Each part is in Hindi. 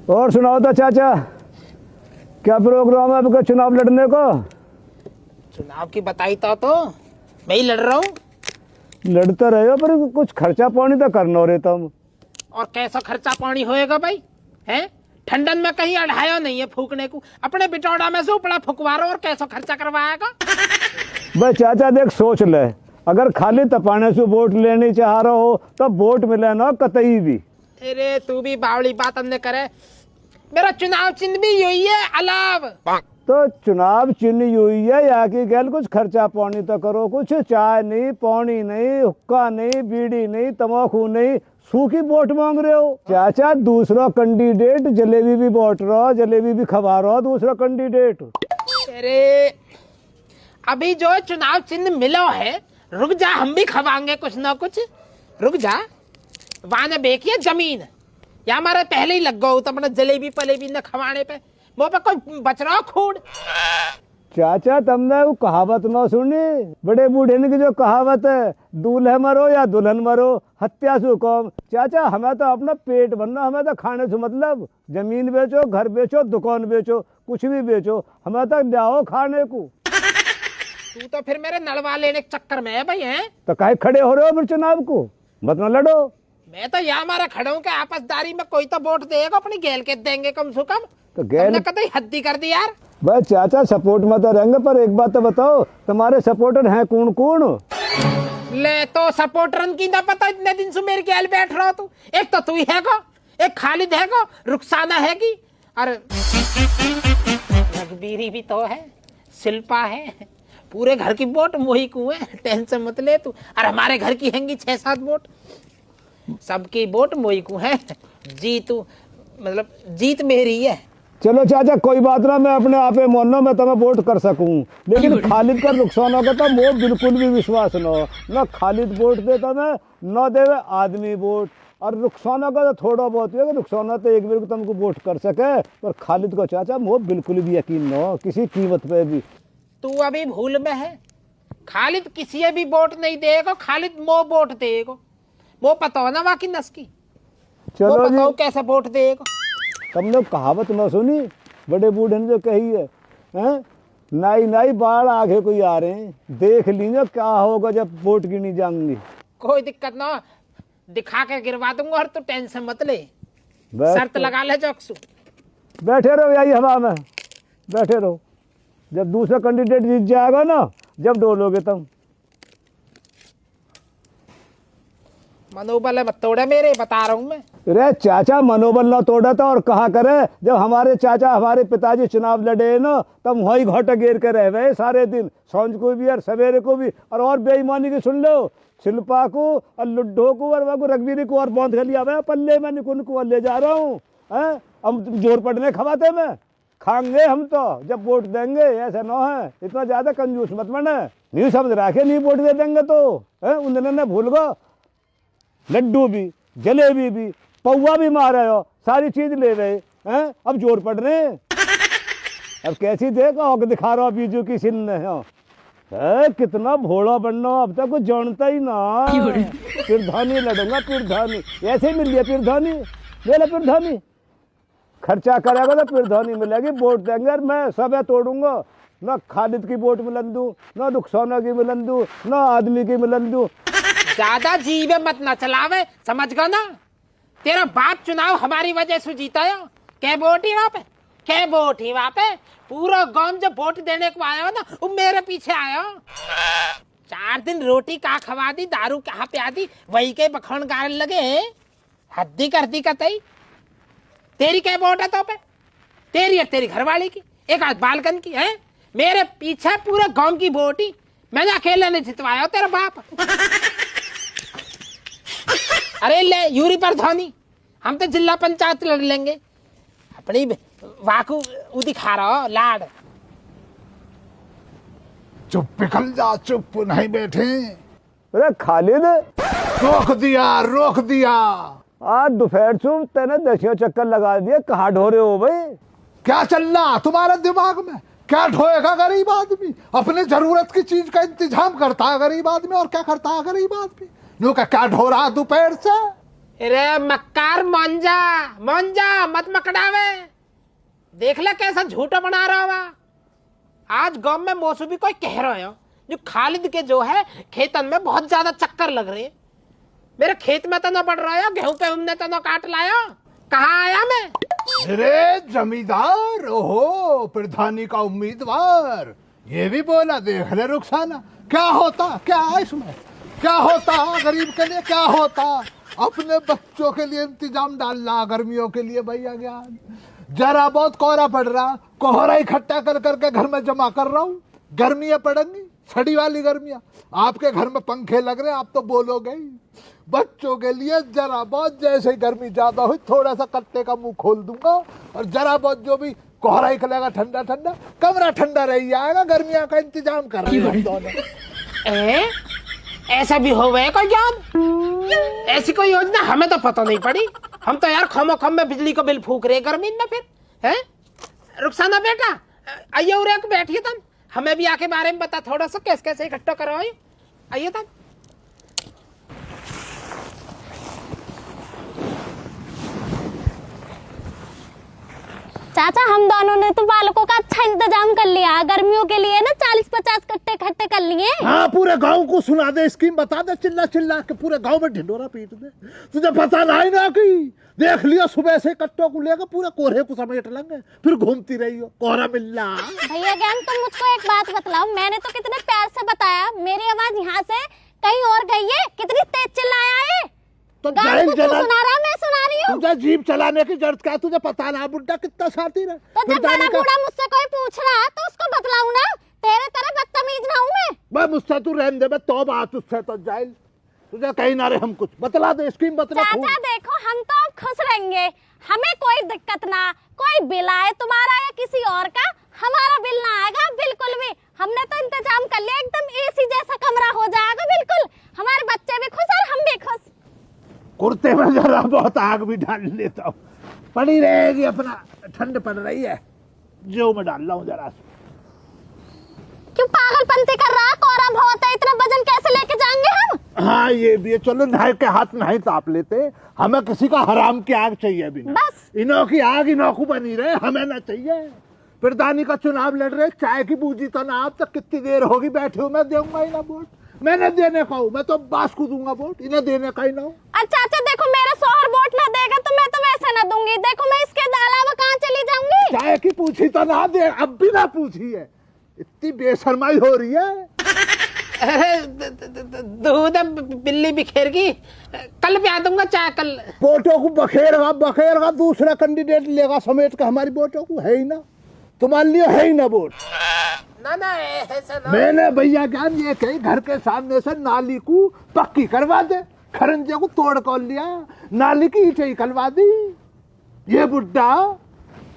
और सुनाओ तो चाचा, क्या प्रोग्राम है आपका चुनाव लड़ने को? चुनाव की बताई तो मैं ही लड़ रहा हूँ। लड़ते रहे हो पर कुछ खर्चा पानी तो करना रे तुम। और कैसा खर्चा पानी होएगा भाई? हैं ठंडन में कहीं अढ़ाया नहीं है फूकने को, अपने बिटौड़ा में से उपड़ा फुकवारो और कैसा खर्चा करवाएगा? भाई चाचा देख सोच ले, अगर खाली तपाने से वोट लेनी चाह रहे हो तो वोट मिले ना कतई भी। अरे तू भी बावड़ी बात हमने करे, मेरा चुनाव चिन्ह भी यही है अलाव। तो चुनाव चिन्ह हुई है या कि गैल कुछ खर्चा पानी तो करो, कुछ चाय नहीं, पानी नहीं, हुक्का नहीं, बीड़ी नहीं, तम्बाकू नहीं, सूखी वोट मांग रहे हो। चाचा दूसरा कैंडिडेट जलेबी भी बांट रहा, जलेबी भी खवा रहा दूसरा कैंडिडेट। अरे अभी जो चुनाव चिन्ह मिलो है, रुक जा हम भी खवाएंगे कुछ ना कुछ, रुक जा। वहां ने बेकी है जमीन या हमारे पहले ही लग गो तो अपना जलेबी पलेबी न खवाने पे वो पे कोई बच रहा खूड। चाचा तुमने वो कहावत ना सुनी, बड़े बूढ़े की जो कहावत है, दूल्हे मरो या दुल्हन मरो हत्या से कम। चाचा हमें तो अपना पेट भरना, हमें तो खाने से मतलब, जमीन बेचो, घर बेचो, दुकान बेचो, कुछ भी बेचो, हमें तो लाओ खाने को। तू तो फिर मेरे नलवा लेने के चक्कर में है भाई। हैं तो काहे खड़े हो रहे हो फिर चुनाव को, मत ना लड़ो। मैं तो यहाँ हमारा खड़ा हूँ कि आपसदारी में कोई तो वोट देगा, अपनी गैल के देंगे कम से कम। तो गैल कतई हद्दी कर दी यार। बस चाचा सपोर्ट मत रहेंगे, पर एक बात तो बताओ, तुम्हारे सपोर्टर हैं कौन कौन? ले तो सपोर्टरन की ना पता, इतने दिन से मेरे गैल बैठ रहा तू। एक तो तू ही है को, एक खालिद है को, रुखसाना है की, और रघबीरी भी तो है, शिल्पा है। पूरे घर की वोट मोही को है, टेंशन मत ले तू। और हमारे घर की हैंगी 6-7 वोट, सबकी वोट मोही को है। जीत मेरी है। चलो चाचा कोई बात ना, मैं अपने आप मानो मैं तुम्हें वोट कर सकूं, लेकिन खालिद का नुकसान होगा तो वो बिल्कुल भी विश्वास न हो, ना खालिद वोट दे तुम्हें न देवे आदमी वोट। और नुकसान होगा तो थोड़ा बहुत है, नुकसान तो एक बार को तुमको वोट कर सके, पर खालिद को चाचा वो बिल्कुल भी यकीन न हो किसी कीमत पे भी। तू अभी भूल में है, खालिद किसी भी वोट नहीं देगा, खालिद मो वोट देगा। वो पता हो ना वाकई नस की, चलो वो बताओ कैसे वोट देगा। तुमने कहावत न सुनी, बड़े बूढ़े ने जो कही है, हैं? नाई नाई बाढ़ आगे कोई आ रहे हैं, देख लीजिए क्या होगा जब वोट गिनी जाएंगी। कोई दिक्कत ना, दिखा के गिरवा दूंगा और तू टेंशन मत ले। शर्त लगा ले चौकसू। बैठे रहो यही हवा में, बैठे रहो, जब दूसरा कैंडिडेट जीत जाएगा ना, जब डोलोगे तुम। मनोबल मत तोड़े मेरे, बता रहा हूँ मैं। अरे चाचा मनोबल ना तोड़ा था और कहा करे, जब हमारे चाचा हमारे पिताजी चुनाव लड़े ना, तब वही घोटा घेर के रह गए सारे दिन, सांझ को भी और सवेरे को भी। और बेईमानी की सुन लो, शिल्पा को और लुड्ढो को और वो रघबीरी को और बांध लिया मैं पल्ले में, निकुन को ले जा रहा हूँ। हम जोर पड़ने खवाते में खाएंगे हम तो जब वोट देंगे, ऐसा ना है, इतना ज्यादा कंजूस मत बने। नहीं समझ रखे, नहीं वोट दे देंगे तो उन्होंने भूल गो, लड्डू भी, जलेबी भी, पौवा भी मारे हो, सारी चीज ले गए हैं, अब जोर पड़ रहे। अब कैसी देखो दिखा रहा बीजू की सिन है, कितना भोला बनना, अब तक कुछ जानता ही ना। पिरधानी लड़ूंगा, पिरधानी ऐसे मिल लिया, पिरधानी ले ला, पिरधानी खर्चा करेगा तो पिरधानी मिलेगी, वोट देंगे मैं सब तोड़ूंगा। ना खालिद की वोट मिलन दूं, ना रुखसाना की मिलन दूं, ना आदमी की मिलन दूं। ज्यादा जीवे मत ना चलावे, समझ गो ना। तेरा बाप चुनाव हमारी वजह से जीता है, क्या वोट ही वहां पे, क्या वोट ही वहां पे। पूरा गांव जब वोट देने को आया ना, वो मेरे पीछे आया। 4 दिन रोटी कहाँ खवा दी, दारू कहाँ पिया दी, वही के बखौन गाड़ने लगे। हद्दी कर दी कतई। तेरी क्या वोट है तो पे, तेरी है तेरी घरवाली की, एक आध बालकन की है, मेरे पीछे पूरे गांव की वोट ही। मैंने अकेले नहीं जितवाया तेरा बाप। अरे ले यूरी पर धोनी, हम तो जिला पंचायत लड़ लेंगे। अपनी वाकू दिखा रहा हो लाड। चुप पिघल जा, चुप नहीं बैठे। अरे खालिद रोक दिया। आज दोपहर से तेने 10 चक्कर लगा दिए, कहाँ ढो रहे हो भाई? क्या चल रहा तुम्हारे दिमाग में? क्या ढोएगा गरीब आदमी? अपने जरूरत की चीज का इंतजाम करता है गरीब आदमी, और क्या करता है गरीब आदमी? नो क्या ढो रहा दोपहर से? अरे मक्कार मंजा मंजा मत मकड़ावे। देख ले कैसा झूठा बना रहा हुआ। आज गांव में मौसमी कोई कह रहा है जो खालिद के जो है खेतन में बहुत ज्यादा चक्कर लग रहे। मेरे खेत में तो न पड़ रहा है, गेहूं पे हमने तो न काट लाया। कहाँ आया मैं? अरे जमींदार, ओहो प्रधानी का उम्मीदवार, ये भी बोला। देख ले रुखसाना, क्या होता, क्या है इसमें, क्या होता गरीब के लिए, क्या होता। अपने बच्चों के लिए इंतजाम डालना, गर्मियों के लिए भैया ज्ञान। जरा बहुत कोहरा पड़ रहा, कोहरा इकट्ठा कर करके घर में जमा कर रहा हूँ। गर्मियां पड़ेंगी, सड़ी वाली गर्मियां। आपके घर में पंखे लग रहे हैं, आप तो बोलोगे ही। बच्चों के लिए जरा बहुत, जैसे ही गर्मी ज्यादा हुई थोड़ा सा कट्टे का मुंह खोल दूंगा, और जरा बहुत जो भी कोहरा निकलेगा ठंडा ठंडा, कमरा ठंडा रह जाएगा। गर्मियां का इंतजाम कर रहे हैं हम दोनों। ऐसा भी हो गया कोई जान? ऐसी कोई योजना हमें तो पता नहीं पड़ी। हम तो यार खमो खम में बिजली का बिल फूक रहे गर्मी में। फिर है रुखसाना बेटा, आइए उरे बैठिए तन, हमें भी आके बारे में बता थोड़ा सा, कैसे कैसे इकट्ठा करवाओ। आइए तन। चाचा हम दोनों ने तो बालकों का अच्छा इंतजाम कर लिया। गर्मियों के लिए ना 40-50 कट्टे इकट्ठे कर लिए। हाँ, पूरे गांव को सुना दे, स्कीम बता दे, चिल्ला चिल्ला के पूरे गांव में ढिंडोरा पीट दे। तुझे पता नहीं ना कि देख लियो सुबह से कट्टों को लेकर पूरे कोहरे को समेट लेंगे, फिर घूमती रही हो, कोहरा मिल रहा। भैया ज्ञान, तुम मुझको एक बात बतलाओ। मैंने तो कितने प्यार से बताया, मेरी आवाज यहाँ से कहीं और गई है। कितनी तेज चिल्लाया है। तो गान को तू सुना रहा, मैं सुना रही हूँ। तुझे जीप चलाने की जरूरत क्या? तुझे पता ना बुड्ढा कितना शातिर है। तो जब बड़ा बूढ़ा मुझसे कोई पूछ रहा है तो उसको बतलाऊं ना। तेरे तरह बदतमीज ना हूँ मैं। मुझसे तू रहने दे, तो बात उससे तो जाइल। तुझे कहीं ना रहे, हम कुछ बतला दे, स्कीम बतला। चाचा देखो, हम तो अब खुश रहेंगे, हमें कोई दिक्कत ना। कोई बिल आए तुम्हारा या किसी और का, हमारा बिल ना आएगा बिल्कुल भी। हमने तो इंतजाम कर लिया, एकदम एसी जैसा कमरा हो जाएगा बिल्कुल। हमारे बच्चे भी खुश और हम भी खुश। कुर्ते में जरा बहुत आग भी डाल लेता हूँ, पड़ी रहेगी अपना। ठंड पड़ रही है, जो मैं डाल रहा हूँ जरा। क्यों पागलपंती कर रहा? कोहरा बहुत है, इतना वजन कैसे लेके जाएंगे हम? हाँ ये भी है। चलो नहाए के हाथ नहीं ताप लेते, हमें किसी का हराम की आग चाहिए भी ना। बस इनो की आग इनोखू बनी रहे, हमें ना चाहिए। प्रधानी का चुनाव लड़ रहे, चाय की बूजी तो ना। आप तक कितनी देर होगी बैठे हो, मैं दूंगा ही ना वोट। मैंने देने का हूँ, मैं तो बास को दूंगा वोट, इन्हें देने का ही ना हूँ। अच्छा देखो, मेरा शोहर वोट ना देगा तो मैं तो वैसे ना दूंगी। देखो मैं इसके अलावा कहाँ चली जाऊंगी? चाय की पूछी तो ना दे, अब भी ना पूछी है। इतनी बेशर्माई हो रही है। दूध बिल्ली बिखेर की, कल पिया दूंगा चाय कल। वोटों को बखेरगा दूसरा कैंडिडेट लेगा समेट के। हमारी वोटों को है ही ना, तुम्हारे लिए है ही ना वोट। ना ऐसा ना। मैंने भैया ज्ञान ये कही, घर के सामने से नाली को पक्की करवा दे। खरंजे को तोड़ कर लिया, नाली की ईंटें निकलवा दी। ये बुड्ढा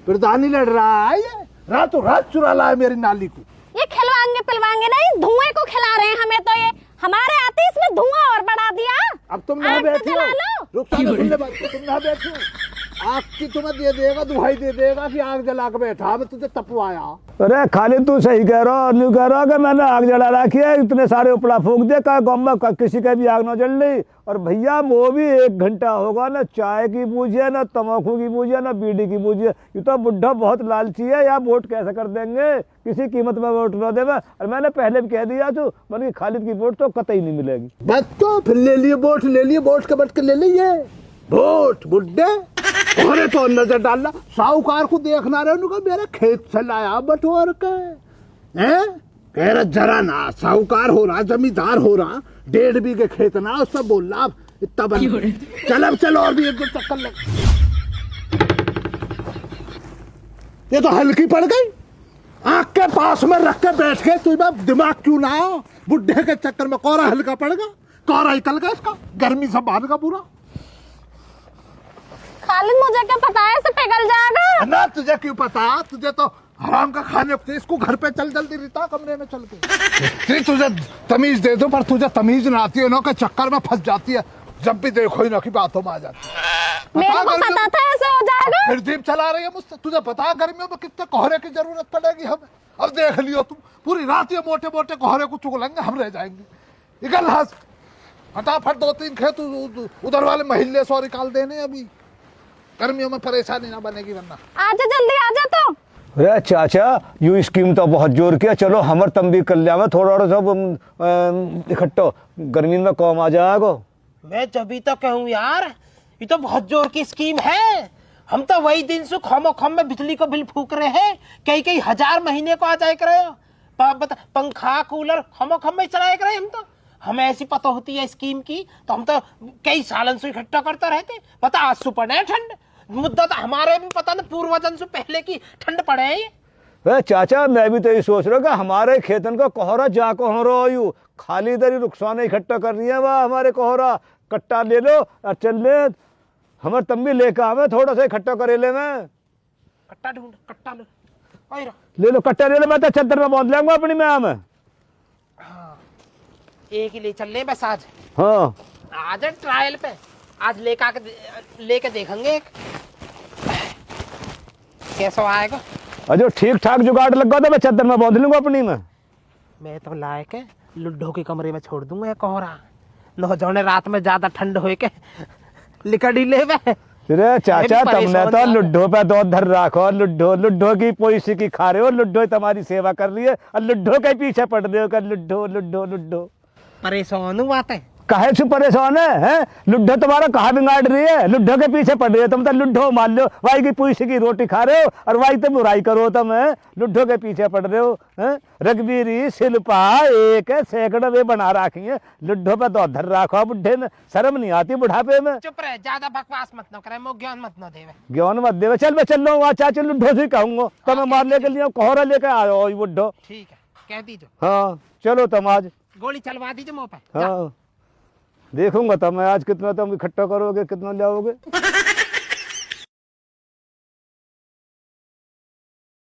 प्रधानी लड़ रहा है, ये रातों रात चुरा लाया मेरी नाली को। ये खिलवाएंगे पिलवाएंगे नहीं, धुएं को खिला रहे हैं हमें तो। ये हमारे आते इसमें धुआं और बढ़ा दिया। अब तुम ना बैठो, रुखसाना सुन ले बात, तुम ना बैठो। आग की तुम्हें दे देगा, दुहाई दे देगा कि आग जला के बैठा, मैं तुझे तपवाया। अरे खालिद तू सही कह रहा हो, नहीं कह रहा कि मैंने आग जला रखी है। इतने सारे उपड़ा फूक दे का गाँव में किसी का भी आग न जल रही। और भैया वो भी 1 घंटा होगा ना चाय की बूझे, ना तम्बाकू की बूझे, ना बीड़ी की बूझे। ये तो बुढ़ा बहुत लालची है, या वोट कैसे कर देंगे, किसी कीमत में वोट न दे। और मैंने पहले भी कह दिया तू, बल्कि खालिद की वोट तो कतई नहीं मिलेगी। बस तो फिर ले लिए वोट, ले लिए वोट के बट के ले लिए वोट। बुड्ढे कोहरे तो नजर डालना, साहूकार को देखना रहे, उनका मेरे खेत से लाया बटोर के। हैं कह रहा जरा ना, साहूकार हो रहा, जमींदार हो रहा, 1.5 बीघे खेत ना, उससे बोल रहा इतना बन। चल अब चलो और भी 1-2 चक्कर लग। ये तो हल्की पड़ गई, आँख के पास में रख के बैठ गए। तुम्हें दिमाग क्यों ना हो? बुढ़े के चक्कर में कोहरा हल्का पड़ेगा, कोहरा निकल गया इसका, गर्मी से बांधगा पूरा। खालिद मुझे क्या पता है, इसे पिघल जाएगा ना। तुझे क्यों पता? तुझे तो हराम का खाने को। इसको घर पे चल जल्दी रीता, कमरे में चल के। तुझे तमीज दे दो, पर तुझे तमीज ना आती है ना, के चक्कर में फंस जाती है। जब भी देखो ना की बातों में आ जाती है। मेरे को पता था ऐसे हो जाएगा। फिर जीप चला रही है मुझसे। तुझे पता है गर्मियों में कितने कोहरे की जरूरत पड़ेगी हमें। अब देख लियो तुम, पूरी रात ये मोटे मोटे कोहरे को चुगलेंगे, हम रह जाएंगे। निकल हाथ फटाफट 2-3 खेत उधर वाले महल्ले सौ निकाल देने अभी, गर्मियों में परेशानी ना बनेगी वरना। आजा जल्दी आजा तो। अरे चाचा यू स्कीम तो बहुत जोर किया, चलो हमर तम भी कल्याण में थोड़ा और सब इकट्ठो गर्मी में कम आ जाएगा। मैं जब तो कहूँ यार, ये तो बहुत जोर की स्कीम है। हम तो वही दिन से खमो खम में बिजली को बिल फूक रहे हैं, कई कई हजार महीने को आ जाए करे। पंखा कूलर खमो खम में चलाए करे। हम तो हमें ऐसी पता होती है स्कीम की तो हम तो कई सालन से इकट्ठा करते रहते। पता आज से पड़े ठंड, मुद्दा तो हमारे भी पता ना पूर्वजन से पहले की ठंड पड़े है। अरे चाचा मैं भी तो ये सोच रहा हूँ कि हमारे खेतन का कोहरा जा को हो रहा यू खाली इधर ही नुकसान इकट्ठा कर रही है। वाह हमारे कोहरा कट्टा ले लो और चल ले, हमारे तम भी लेकर आवे थोड़ा सा इकट्ठा करे ले। मैं कट्टा ढूंढ, कट्टा ले लो, कट्टा ले लो, मैं तो चद्दर में बांध लेंगे अपनी मैं। हाँ, एक ही ले चल ले बस आज। हाँ आज ट्रायल पे आज लेके देखेंगे एक कैसा आएगा। अजो ठीक ठाक जुगाड़ लगा तो मैं चद्दर में बांध लूंगा अपनी में। मैं तो लाए के लुड्ढो के कमरे में छोड़ दूंगा ये कोहरा, न जाने रात में ज्यादा ठंड होए के लिकड़ी ले वे। अरे चाचा तुमने तो परेशान लुड्ढो पे दो धर रखो, लुड्ढो की पोइसी की खा रहे हो, लुड्ढो तुम्हारी सेवा कर रही है और लुड्ढो के पीछे पड़ रहे हो कर लुड्ढो लुड्ढो लुड्ढो। परेशान हूँ बात है। काहे से परेशान है? लुड्ढो तुम्हारा कहाँ बिगाड़ रही है? लुड्ढो के पीछे पड़ रही है तुम तो। लुड्ढो मान लो वाई की पोइसी की रोटी खा रहे हो और वाई तो बुराई करो तुम। लुड्ढो के पीछे पड़ रहे हो। रघबीरी शिल्पा एक सैकड़ों वे बना रखी है, लुड्ढो पे दो धर रखो। बुढ़े ने शर्म नहीं आती बुढ़ापे में? चुप रहे, ज्यादा बकवास मत न करे, मो ज्ञान मत न देवे। ज्ञान मत देवे, चल मैं चल रहा हूँ चाचा लुड्ढो से कहूंगा तो मैं मारने के लिए कोहरा लेके आयो बुढ़ो। ठीक है कह दीजिए। हाँ चलो तुम आज गोली चलवा दीजिए मुँह पे। हाँ देखूंगा तब मैं आज कितना तुम इकट्ठा करोगे, कितना लाओगे।